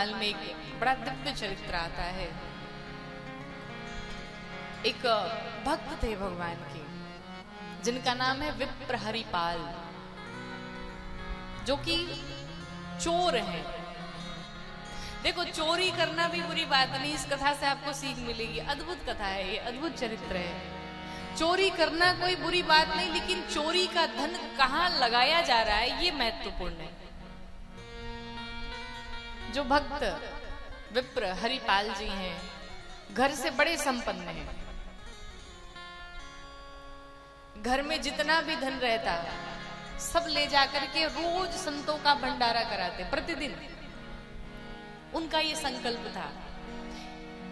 रामायण में एक बड़ा दिव्य चरित्र आता है। एक भक्त थे भगवान के, जिनका नाम है विप्र हरिपाल, जो कि चोर हैं। देखो, चोरी करना भी बुरी बात नहीं, इस कथा से आपको सीख मिलेगी। अद्भुत कथा है ये, अद्भुत चरित्र है। चोरी करना कोई बुरी बात नहीं, लेकिन चोरी का धन कहां लगाया जा रहा है ये महत्वपूर्ण है। जो भक्त विप्र हरिपाल जी हैं, घर से बड़े संपन्न हैं। घर में जितना भी धन रहता सब ले जाकर के रोज संतों का भंडारा कराते प्रतिदिन। उनका ये संकल्प था,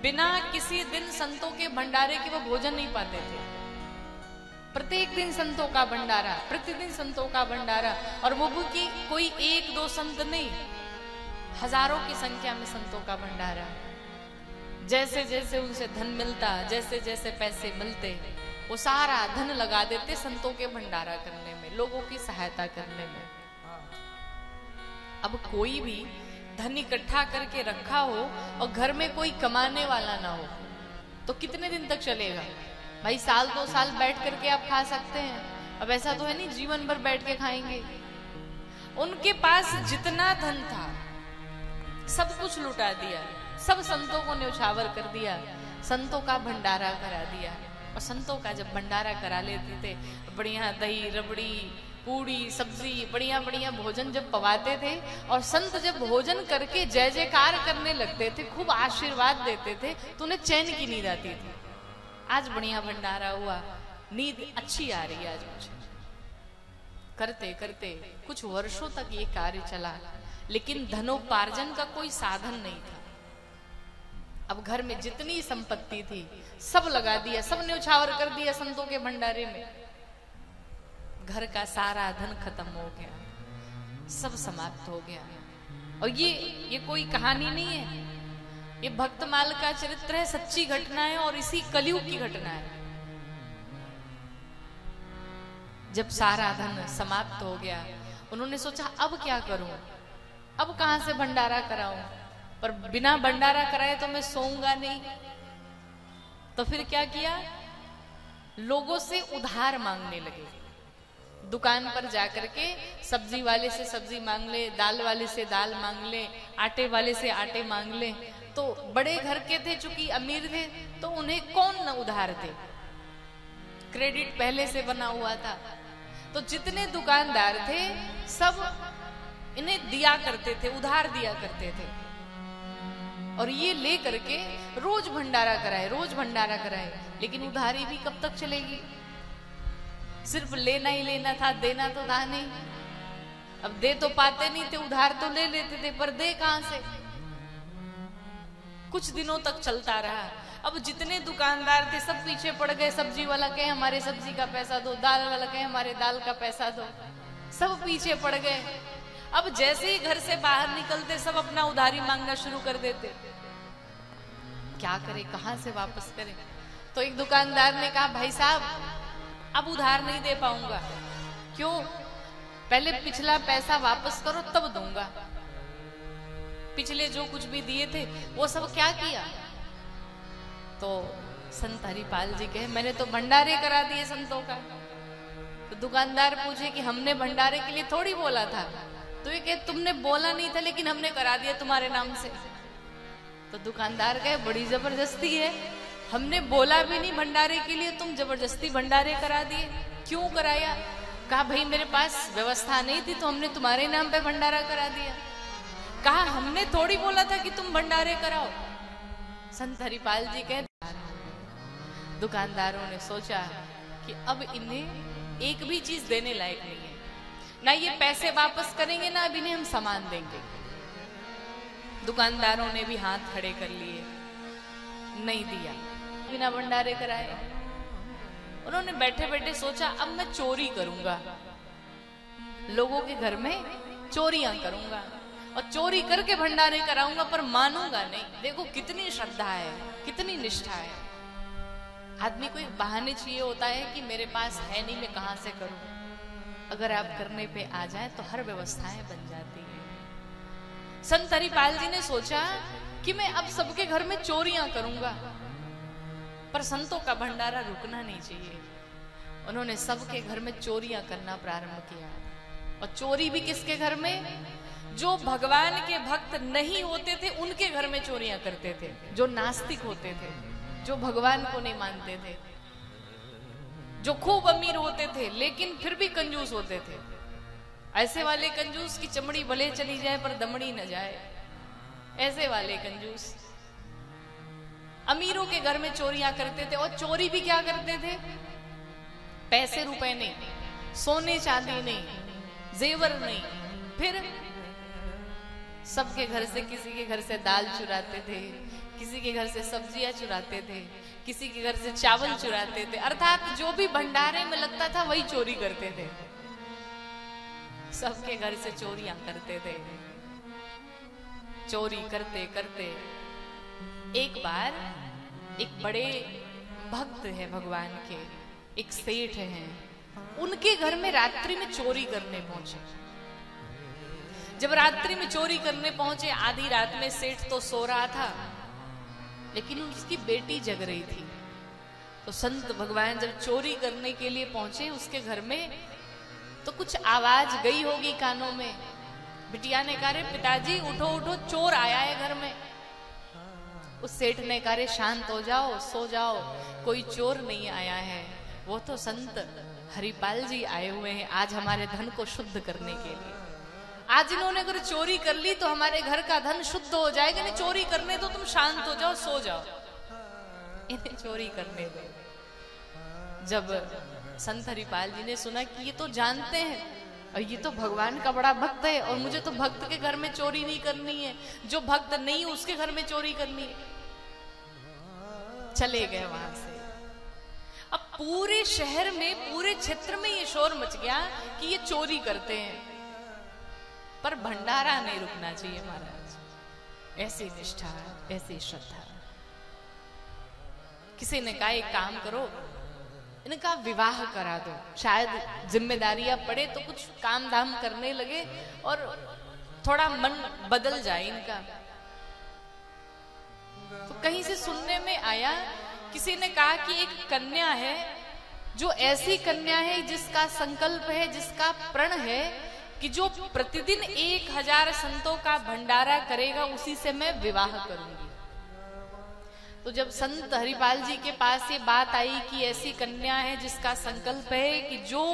बिना किसी दिन संतों के भंडारे के वो भोजन नहीं पाते थे। प्रत्येक दिन संतों का भंडारा, प्रतिदिन संतों का भंडारा। और वो भी कोई एक दो संत नहीं, हजारों की संख्या में संतों का भंडारा। जैसे जैसे उनसे धन मिलता, जैसे जैसे पैसे मिलते, वो सारा धन लगा देते संतों के भंडारा करने में, लोगों की सहायता करने में। अब कोई भी धन इकट्ठा करके रखा हो और घर में कोई कमाने वाला ना हो तो कितने दिन तक चलेगा भाई? साल 2 साल बैठ करके आप खा सकते हैं। अब ऐसा तो है नहीं जीवन भर बैठ के खाएंगे। उनके पास जितना धन था सब कुछ लुटा दिया, सब संतों को न्यौछावर कर दिया, संतों का भंडारा करा दिया। और संतों का जब भंडारा करा लेते थे, बढ़िया दही रबड़ी पूड़ी सब्जी बढ़िया बढ़िया भोजन जब पवाते थे, और संत जब भोजन करके जय जयकार करने लगते थे, खूब आशीर्वाद देते थे, तो उन्हें चैन की नींद आती थी। आज बढ़िया भंडारा हुआ, नींद अच्छी आ रही है आज मुझे। करते करते कुछ वर्षों तक ये कार्य चला, लेकिन धनोपार्जन का कोई साधन नहीं था। अब घर में जितनी संपत्ति थी सब लगा दिया, सब न्यौछावर कर दिया संतों के भंडारे में। घर का सारा धन खत्म हो गया, सब समाप्त हो गया। और ये कोई कहानी नहीं है, ये भक्तमाल का चरित्र है, सच्ची घटना है, और इसी कलयुग की घटना है। जब सारा धन समाप्त हो गया, उन्होंने सोचा अब क्या करूं, अब कहां से भंडारा कराऊं? पर बिना भंडारा कराए तो मैं सोऊंगा नहीं। तो फिर क्या किया, लोगों से उधार मांगने लगे। दुकान पर जाकर के सब्जी वाले से सब्जी मांग ले, दाल वाले से दाल मांग ले, आटे वाले से आटे मांग ले। तो बड़े घर के थे, चूंकि अमीर थे, तो उन्हें कौन न उधार दे, क्रेडिट पहले से बना हुआ था। तो जितने दुकानदार थे सब इन्हें दिया करते थे, उधार दिया करते थे। और ये ले करके रोज भंडारा कराए, रोज भंडारा कराए। लेकिन उधारी भी कब तक चलेगी? सिर्फ लेना ही लेना था, देना तो था नहीं। अब दे तो पाते नहीं थे, उधार तो ले लेते थे, पर दे कहां से? कुछ दिनों तक चलता रहा। अब जितने दुकानदार थे सब पीछे पड़ गए। सब्जी वाला कहे हमारे सब्जी का पैसा दो, दाल वाला कहे हमारे दाल का पैसा दो, सब पीछे पड़ गए। अब जैसे ही घर से बाहर निकलते सब अपना उधारी मांगना शुरू कर देते। क्या करे, कहां से वापस करे? तो एक दुकानदार ने कहा, भाई साहब अब उधार नहीं दे पाऊंगा। क्यों? पहले पिछला पैसा वापस करो तब दूंगा। पिछले जो कुछ भी दिए थे वो सब क्या किया? तो संत हरिपाल जी कहे, मैंने तो भंडारे करा दिए संतों का। तो दुकानदार पूछे कि हमने भंडारे के लिए थोड़ी बोला था। तो ये कहे, तुमने बोला नहीं था लेकिन हमने करा दिया तुम्हारे नाम से। तो दुकानदार कहे, बड़ी जबरदस्ती है, हमने बोला भी नहीं भंडारे के लिए, तुम जबरदस्ती भंडारे करा दिए। क्यों कराया? कहा, भाई मेरे पास व्यवस्था नहीं थी तो हमने तुम्हारे नाम पे भंडारा करा दिया। कहा, हमने थोड़ी बोला था कि तुम भंडारे कराओ। संत हरिपाल जी कहे, दुकानदारों ने सोचा कि अब इन्हें एक भी चीज देने लायक नहीं है, ना ये पैसे वापस करेंगे ना अब इन्हें हम सामान देंगे। दुकानदारों ने भी हाथ खड़े कर लिए, नहीं दिया, बिना भंडारे कराए। उन्होंने बैठे बैठे सोचा, अब मैं चोरी करूंगा, लोगों के घर में चोरियां करूंगा और चोरी करके भंडारे कराऊंगा, पर मानूंगा नहीं। देखो कितनी श्रद्धा है, कितनी निष्ठा है। आदमी को एक बहाने चाहिए होता है कि मेरे पास है नहीं, मैं कहां से करूं। अगर आप करने पे आ जाए तो हर व्यवस्थाएं बन जाती है। संत हरिपाल जी ने सोचा कि मैं अब सबके घर में चोरियां करूंगा, पर संतों का भंडारा रुकना नहीं चाहिए। उन्होंने सबके घर में चोरियां करना प्रारंभ किया। और चोरी भी किसके घर में? जो भगवान के भक्त नहीं होते थे उनके घर में चोरियां करते थे, जो नास्तिक होते थे, जो भगवान को नहीं मानते थे, जो खूब अमीर होते थे लेकिन फिर भी कंजूस होते थे। ऐसे वाले कंजूस की चमड़ी भले चली जाए पर दमड़ी न जाए, ऐसे वाले कंजूस अमीरों के घर में चोरियां करते थे। और चोरी भी क्या करते थे? पैसे रुपए नहीं, सोने चांदी नहीं, जेवर नहीं, फिर सबके घर से, किसी के घर से दाल चुराते थे, किसी के घर से सब्जियां चुराते थे, किसी के घर से चावल चुराते थे। अर्थात जो भी भंडारे में लगता था वही चोरी करते थे। सबके घर से चोरियां करते थे। चोरी करते करते एक बार एक बड़े भक्त है भगवान के, एक सेठ हैं, उनके घर में रात्रि में चोरी करने पहुंचे। जब रात्रि में चोरी करने पहुंचे, आधी रात में सेठ तो सो रहा था लेकिन उसकी बेटी जग रही थी। तो संत भगवान जब चोरी करने के लिए पहुंचे उसके घर में, तो कुछ आवाज गई होगी कानों में। बिटिया ने कहा, रे पिताजी उठो उठो, चोर आया है घर में। उस सेठ ने कहा, रे शांत हो जाओ, सो जाओ, कोई चोर नहीं आया है, वो तो संत हरिपाल जी आए हुए हैं आज हमारे धन को शुद्ध करने के लिए। आज इन्होंने अगर चोरी कर ली तो हमारे घर का धन शुद्ध हो जाएगा। नहीं चोरी करने दो, तुम शांत हो जाओ, सो जाओ, इन्हें चोरी करने दो। जब संत हरिपाल जी ने सुना कि ये तो जानते हैं और ये तो भगवान का बड़ा भक्त है और मुझे तो भक्त के घर में चोरी नहीं करनी है, जो भक्त नहीं उसके घर में चोरी करनी है, चले गए वहां से। अब पूरे शहर में, पूरे क्षेत्र में ये शोर मच गया कि ये चोरी करते हैं, पर भंडारा नहीं रुकना चाहिए महाराज। ऐसी निष्ठा, ऐसी श्रद्धा। किसी ने कहा एक काम करो, इनका विवाह करा दो, शायद जिम्मेदारियां पड़े तो कुछ काम धाम करने लगे और थोड़ा मन बदल जाए इनका। तो कहीं से सुनने में आया, किसी ने कहा कि एक कन्या है जो ऐसी कन्या है जिसका संकल्प है, जिसका प्रण है कि जो प्रतिदिन 1000 संतों का भंडारा करेगा उसी से मैं विवाह करूंगी। तो जब संत हरिपाल जी के पास ये बात आई कि ऐसी कन्या है जिसका संकल्प है कि जो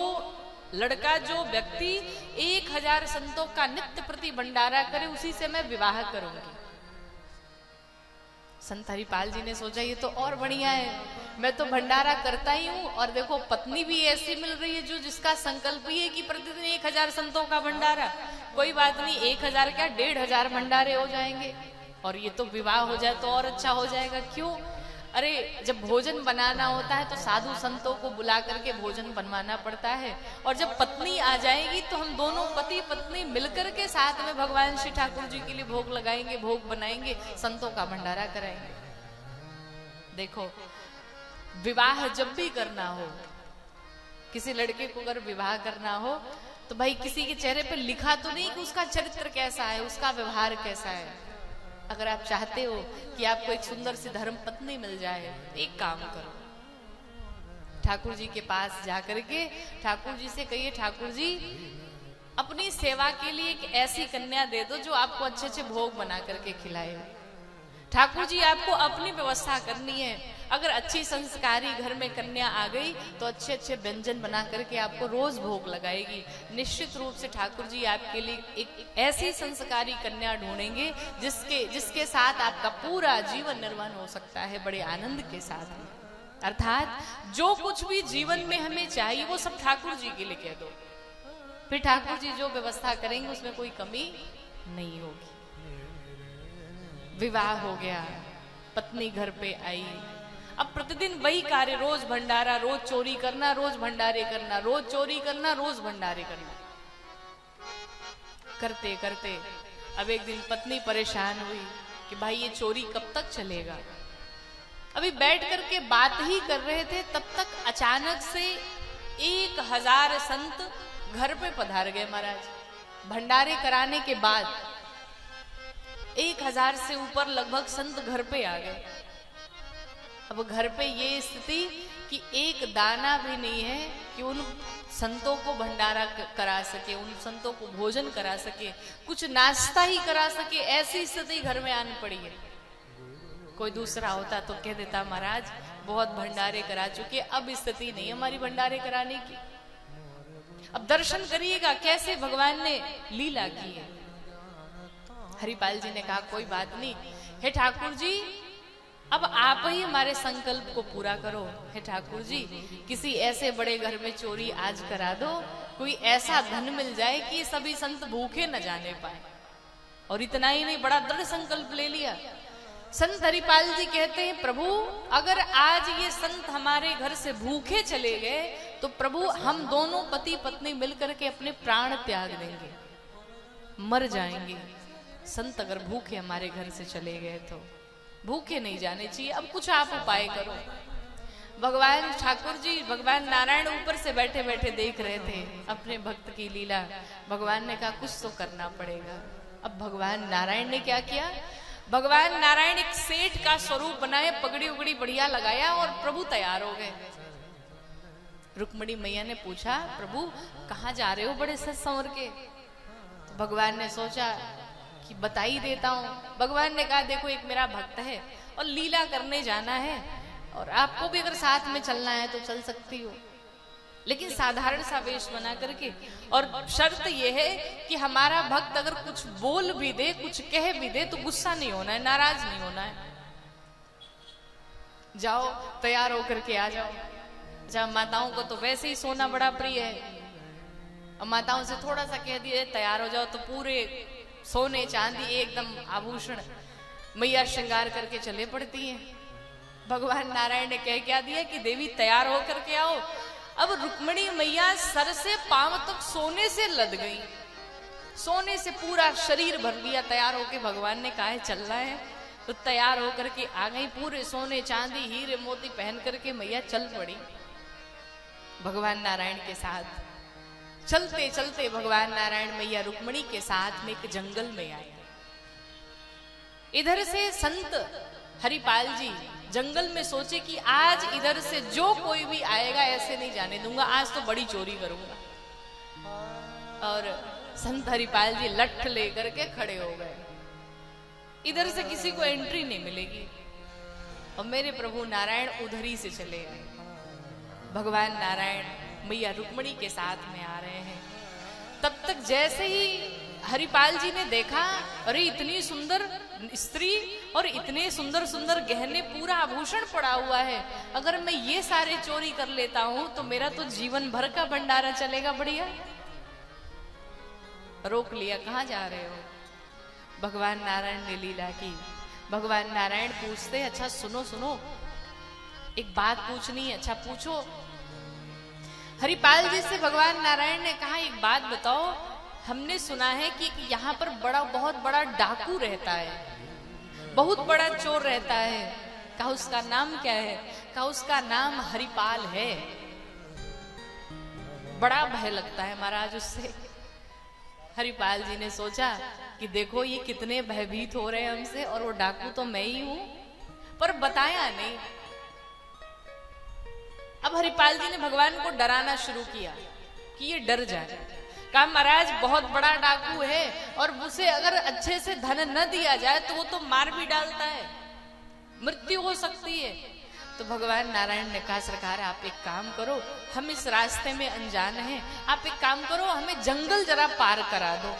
लड़का, जो व्यक्ति 1000 संतों का नित्य प्रति भंडारा करे उसी से मैं विवाह करूंगी। संत हरिपाल जी ने सोचा ये तो और बढ़िया है, मैं तो भंडारा करता ही हूँ और देखो पत्नी भी ऐसी मिल रही है जो जिसका संकल्प ही है कि प्रतिदिन 1000 संतों का भंडारा। कोई बात नहीं, 1000 क्या 1500 भंडारे हो जाएंगे और ये तो विवाह हो जाए तो और अच्छा हो जाएगा। क्यों? अरे जब भोजन बनाना होता है तो साधु संतों को बुला करके भोजन बनवाना पड़ता है, और जब पत्नी आ जाएगी तो हम दोनों पति पत्नी मिलकर के साथ में भगवान श्री ठाकुर जी के लिए भोग लगाएंगे, भोग बनाएंगे, संतों का भंडारा कराएंगे। देखो, विवाह जब भी करना हो, किसी लड़के को अगर विवाह करना हो तो भाई किसी के चेहरे पे लिखा तो नहीं कि उसका चरित्र कैसा है, उसका व्यवहार कैसा है। अगर आप चाहते हो कि आपको एक सुंदर सी धर्म पत्नी मिल जाए, एक काम करो, ठाकुर जी के पास जाकर के ठाकुर जी से कहिए, ठाकुर जी अपनी सेवा के लिए एक ऐसी कन्या दे दो जो आपको अच्छे अच्छे भोग बना करके खिलाए। ठाकुर जी आपको अपनी व्यवस्था करनी है। अगर अच्छी संस्कारी घर में कन्या आ गई तो अच्छे अच्छे व्यंजन बना करके आपको रोज भोग लगाएगी। निश्चित रूप से ठाकुर जी आपके लिए एक ऐसी संस्कारी कन्या ढूंढेंगे जिसके साथ आपका पूरा जीवन निर्वाह हो सकता है बड़े आनंद के साथ। अर्थात जो कुछ भी जीवन में हमें चाहिए वो सब ठाकुर जी के लिए कह दो, फिर ठाकुर जी जो व्यवस्था करेंगे उसमें कोई कमी नहीं होगी। विवाह हो गया, पत्नी घर पे आई, अब प्रतिदिन वही कार्य, रोज भंडारा, रोज चोरी करना, रोज भंडारे करना, रोज चोरी करना, रोज भंडारे करना। करते करते अब एक दिन पत्नी परेशान हुई कि भाई ये चोरी कब तक चलेगा। अभी बैठ करके बात ही कर रहे थे, तब तक अचानक से 1000 संत घर पे पधार गए महाराज। भंडारे कराने के बाद 1000 से ऊपर लगभग संत घर पे आ गए। अब घर पे ये स्थिति कि एक दाना भी नहीं है कि उन संतों को भंडारा करा सके, उन संतों को भोजन करा सके, कुछ नाश्ता ही करा सके, ऐसी स्थिति घर में आनी पड़ी है। कोई दूसरा होता तो कह देता महाराज बहुत भंडारे करा चुके, अब स्थिति नहीं हमारी भंडारे कराने की। अब दर्शन करिएगा कैसे भगवान ने लीला की है। हरिपाल जी ने कहा कोई बात नहीं, हे ठाकुर जी अब आप ही हमारे संकल्प को पूरा करो। हे ठाकुर जी किसी ऐसे बड़े घर में चोरी आज करा दो, कोई ऐसा धन मिल जाए कि सभी संत भूखे न जाने पाए। और इतना ही नहीं, बड़ा दृढ़ संकल्प ले लिया। संत हरिपाल जी कहते हैं प्रभु अगर आज ये संत हमारे घर से भूखे चले गए तो प्रभु हम दोनों पति पत्नी मिलकर के अपने प्राण त्याग देंगे, मर जाएंगे। संत अगर भूखे हमारे घर से चले गए तो भूखे नहीं जाने चाहिए, अब कुछ आप उपाय करो। भगवान ठाकुर जी, भगवान नारायण ऊपर से बैठे बैठे देख रहे थे अपने भक्त की लीला। भगवान ने कहा कुछ तो करना पड़ेगा। अब भगवान नारायण ने क्या किया, भगवान नारायण एक सेठ का स्वरूप बनाए, पगड़ी उगड़ी बढ़िया लगाया और प्रभु तैयार हो गए। रुक्मिणी मैया ने पूछा प्रभु कहाँ जा रहे हो बड़े सज संवर के? तो भगवान ने सोचा कि बता ही देता हूँ। भगवान ने कहा देखो एक मेरा भक्त है और लीला करने जाना है और आपको भी अगर साथ में चलना है तो चल सकती हो, लेकिन साधारण सा वेश बना करके। और शर्त यह है कि हमारा भक्त अगर कुछ बोल भी दे, कुछ कह भी दे तो गुस्सा नहीं होना है, नाराज नहीं होना है। जाओ तैयार होकर के आ जाओ। जब माताओं को तो वैसे ही सोना बड़ा प्रिय है, और माताओं से थोड़ा सा कह दिए तैयार हो जाओ तो पूरे सोने चांदी एकदम आभूषण मैया श्रृंगार करके चले पड़ती हैं। भगवान नारायण ने कह क्या दिया कि देवी तैयार होकर के आओ। अब रुक्मिणी मैया सर से पांव तक सोने से लद गई, सोने से पूरा शरीर भर लिया। तैयार होके भगवान ने कहा है चलना है तो तैयार होकर के आ गई, पूरे सोने चांदी हीरे मोती पहन करके मैया चल पड़ी भगवान नारायण के साथ। चलते चलते भगवान नारायण मैया रुक्मिणी के साथ में एक जंगल में आए। इधर से संत हरिपाल जी जंगल में सोचे कि आज इधर से जो कोई भी आएगा ऐसे नहीं जाने दूंगा, आज तो बड़ी चोरी करूंगा। और संत हरिपाल जी लठ लेकर के खड़े हो गए, इधर से किसी को एंट्री नहीं मिलेगी। और मेरे प्रभु नारायण उधर ही से चले आए। भगवान नारायण मैया रुक्मिणी के साथ में आ रहे हैं। तब तक जैसे ही हरिपाल जी ने देखा अरे इतनी सुंदर स्त्री और इतने सुंदर सुंदर गहने, पूरा आभूषण पड़ा हुआ है, अगर मैं ये सारे चोरी कर लेता हूं तो मेरा तो जीवन भर का भंडारा चलेगा बढ़िया। रोक लिया, कहाँ जा रहे हो? भगवान नारायण ने लीला की। भगवान नारायण पूछते अच्छा सुनो सुनो, एक बात पूछनी है। अच्छा पूछो। हरिपाल जी से भगवान नारायण ने कहा एक बात बताओ, हमने सुना है कि यहाँ पर बहुत बड़ा डाकू रहता है, बहुत बड़ा चोर रहता है। कहा उसका नाम क्या है? कहा उसका नाम हरिपाल है। बड़ा भय लगता है महाराज उससे। हरिपाल जी ने सोचा कि देखो ये कितने भयभीत हो रहे हैं हमसे, और वो डाकू तो मैं ही हूं, पर बताया नहीं। अब हरिपाल जी ने भगवान को डराना शुरू किया कि ये डर जाए। कहा महाराज बहुत बड़ा डाकू है और उसे अगर अच्छे से धन न दिया जाए तो वो तो मार भी डालता है, मृत्यु हो सकती है। तो भगवान नारायण ने कहा सरकार आप एक काम करो, हम इस रास्ते में अनजान हैं, आप एक काम करो हमें जंगल जरा पार करा दो।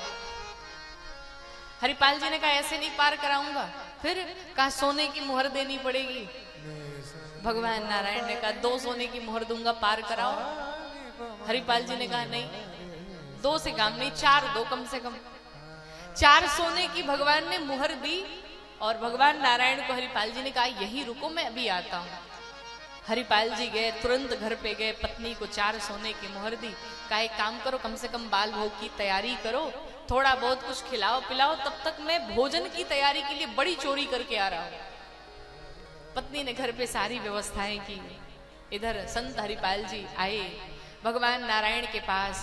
हरिपाल जी ने कहा ऐसे नहीं पार कराऊंगा। फिर कहा सोने की मुहर देनी पड़ेगी। भगवान नारायण ने कहा 2 सोने की मुहर दूंगा, पार कराओ। हरिपाल जी ने कहा नहीं, 2 से काम नहीं, 4 दो कम से कम। 4 सोने की भगवान ने मुहर दी और भगवान नारायण को हरिपाल जी ने कहा यही रुको मैं अभी आता हूं। हरिपाल जी गए, तुरंत घर पे गए, पत्नी को 4 सोने की मुहर दी। कहा एक काम करो कम से कम बाल भोग की तैयारी करो, थोड़ा बहुत कुछ खिलाओ पिलाओ, तब तक मैं भोजन की तैयारी के लिए बड़ी चोरी करके आ रहा हूं। पत्नी ने घर पे सारी व्यवस्थाएं की। इधर संत हरिपाल जी आए भगवान नारायण के पास,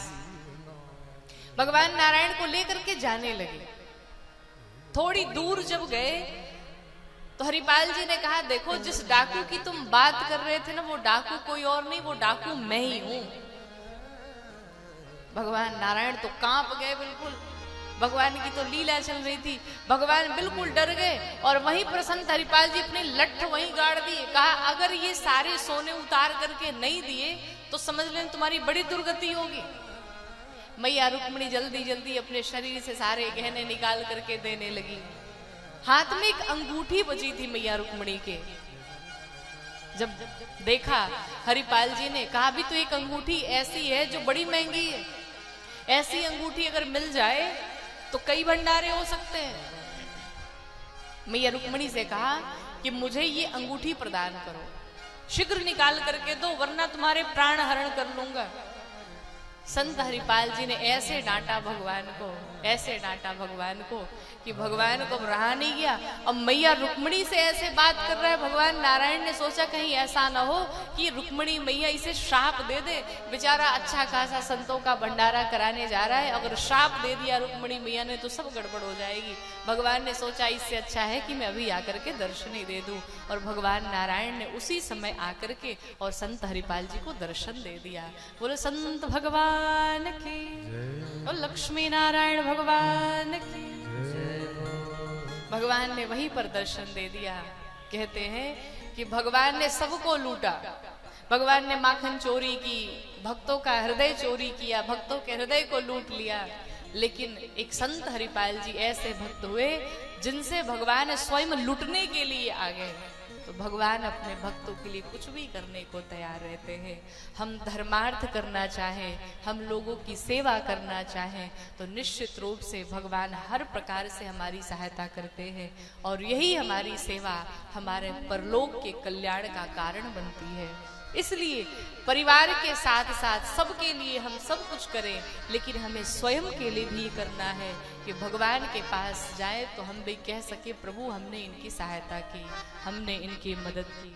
भगवान नारायण को लेकर के जाने लगे। थोड़ी दूर जब गए तो हरिपाल जी ने कहा, देखो जिस डाकू की तुम बात कर रहे थे ना, वो डाकू कोई और नहीं, वो डाकू मैं ही हूं। भगवान नारायण तो कांप गए बिल्कुल। भगवान की तो लीला चल रही थी, भगवान बिल्कुल डर गए और वहीं प्रसन्न हरिपाल जी अपनी लठ वहीं गाड़ दिए। कहा, अगर ये सारे सोने उतार करके नहीं दिए तो समझ लें तुम्हारी बड़ी दुर्गति होगी। मैया रुक्मिणी जल्दी जल्दी अपने शरीर से सारे गहने निकाल करके देने लगी। हाथ में एक अंगूठी बची थी मैया रुक्मिणी के। जब देखा हरिपाल जी ने कहा, भी तो एक अंगूठी ऐसी है जो बड़ी महंगी है, ऐसी अंगूठी अगर मिल जाए तो कई भंडारे हो सकते हैं। मैया रुक्मिणी से कहा कि मुझे ये अंगूठी प्रदान करो, शीघ्र निकाल करके दो, वरना तुम्हारे प्राण हरण कर लूंगा। संत हरिपाल जी ने ऐसे डांटा भगवान को, ऐसे डांटा भगवान को कि भगवान को रहा नहीं गया। अब मैया रुक्मिणी से ऐसे बात कर रहा है, भगवान नारायण ने सोचा कहीं ऐसा ना हो कि रुक्मिणी मैया इसे श्राप दे दे। बेचारा अच्छा खासा संतों का भंडारा कराने जा रहा है, अगर श्राप दे दिया रुक्मिणी मैया ने तो सब गड़बड़ हो जाएगी। भगवान ने सोचा इससे अच्छा है कि मैं अभी आकर के दर्शन ही दे दूं, और भगवान नारायण ने उसी समय आकर के और संत हरिपाल जी को दर्शन दे दिया। बोले संत भगवान की और लक्ष्मी नारायण भगवान की। भगवान ने वहीं पर दर्शन दे दिया। कहते हैं कि भगवान ने सबको लूटा। भगवान ने माखन चोरी की, भक्तों का हृदय चोरी किया, भक्तों के हृदय को लूट लिया। लेकिन एक संत हरिपाल जी ऐसे भक्त हुए जिनसे भगवान स्वयं लूटने के लिए आ गए। तो भगवान अपने भक्तों के लिए कुछ भी करने को तैयार रहते हैं। हम धर्मार्थ करना चाहें, हम लोगों की सेवा करना चाहें तो निश्चित रूप से भगवान हर प्रकार से हमारी सहायता करते हैं, और यही हमारी सेवा हमारे परलोक के कल्याण का कारण बनती है। इसलिए परिवार के साथ साथ सबके लिए हम सब कुछ करें, लेकिन हमें स्वयं के लिए भी करना है कि भगवान के पास जाए तो हम भी कह सके, प्रभु हमने इनकी सहायता की, हमने इनकी मदद की।